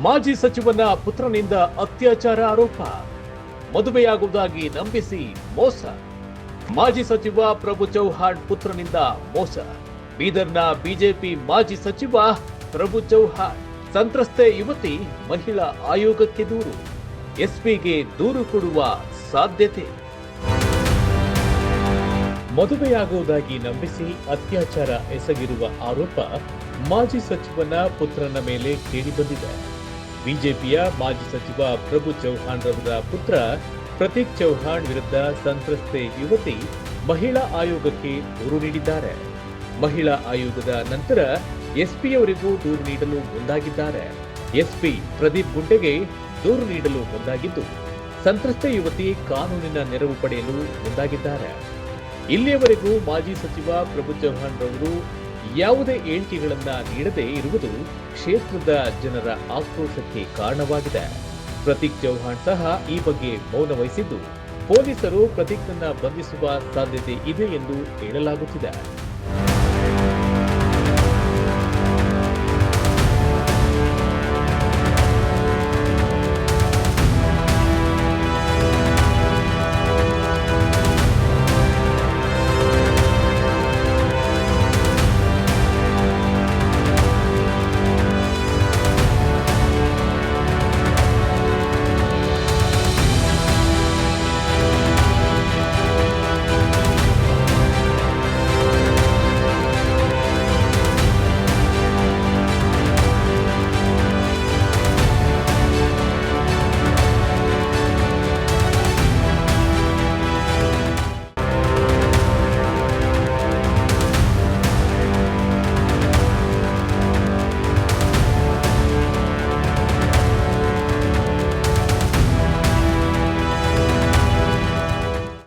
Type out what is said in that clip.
ಮಾಜಿ ಸಚಿವನ ಪುತ್ರನಿಂದ ಅತ್ಯಾಚಾರ ಆರೋಪ, ಮದುವೆಯಾಗುವುದಾಗಿ ನಂಬಿಸಿ ಮೋಸ. ಮಾಜಿ ಸಚಿವ ಪ್ರಭು ಚೌಹಾಣ್ ಪುತ್ರನಿಂದ ಮೋಸ. ಬೀದರ್ನ ಬಿಜೆಪಿ ಮಾಜಿ ಸಚಿವ ಪ್ರಭು ಚೌಹಾಣ್ ಸಂತ್ರಸ್ತೆ ಯುವತಿ ಮಹಿಳಾ ಆಯೋಗಕ್ಕೆ ದೂರು, ಎಸ್ಪಿಗೆ ದೂರು ಕೊಡುವ ಸಾಧ್ಯತೆ. ಮದುವೆಯಾಗುವುದಾಗಿ ನಂಬಿಸಿ ಅತ್ಯಾಚಾರ ಎಸಗಿರುವ ಆರೋಪ ಮಾಜಿ ಸಚಿವನ ಪುತ್ರನ ಮೇಲೆ ಕೇಳಿಬಂದಿದೆ. ಬಿಜೆಪಿಯ ಮಾಜಿ ಸಚಿವ ಪ್ರಭು ಚೌಹಾಣ್ ರವರ ಪುತ್ರ ಪ್ರತೀಕ್ ಚೌಹಾಣ್ ವಿರುದ್ಧ ಸಂತ್ರಸ್ತೆ ಯುವತಿ ಮಹಿಳಾ ಆಯೋಗಕ್ಕೆ ದೂರು ನೀಡಿದ್ದಾರೆ. ಮಹಿಳಾ ಆಯೋಗದ ನಂತರ ಎಸ್ಪಿಯವರಿಗೂ ದೂರು ನೀಡಲು ಮುಂದಾಗಿದ್ದಾರೆ. ಎಸ್ಪಿ ಪ್ರದೀಪ್ ಗುಂಡೆಗೆ ದೂರು ನೀಡಲು ಮುಂದಾಗಿದ್ದು, ಸಂತ್ರಸ್ತೆ ಯುವತಿ ಕಾನೂನಿನ ನೆರವು ಪಡೆಯಲು ಮುಂದಾಗಿದ್ದಾರೆ. ಇಲ್ಲಿಯವರೆಗೂ ಮಾಜಿ ಸಚಿವ ಪ್ರಭು ಚೌಹಾಣ್ ರವರು ಯಾವುದೇ ಹೇಳಿಕೆಗಳನ್ನ ನೀಡದೇ ಇರುವುದು ಕ್ಷೇತ್ರದ ಜನರ ಆಕ್ರೋಶಕ್ಕೆ ಕಾರಣವಾಗಿದೆ. ಪ್ರತೀಕ್ ಚೌಹಾಣ್ ಸಹ ಈ ಬಗ್ಗೆ ಮೌನ ವಹಿಸಿದ್ದು, ಪೊಲೀಸರು ಪ್ರತೀಕ್ನನ್ನ ಬಂಧಿಸುವ ಸಾಧ್ಯತೆ ಇದೆ ಎಂದು ಹೇಳಲಾಗುತ್ತಿದೆ.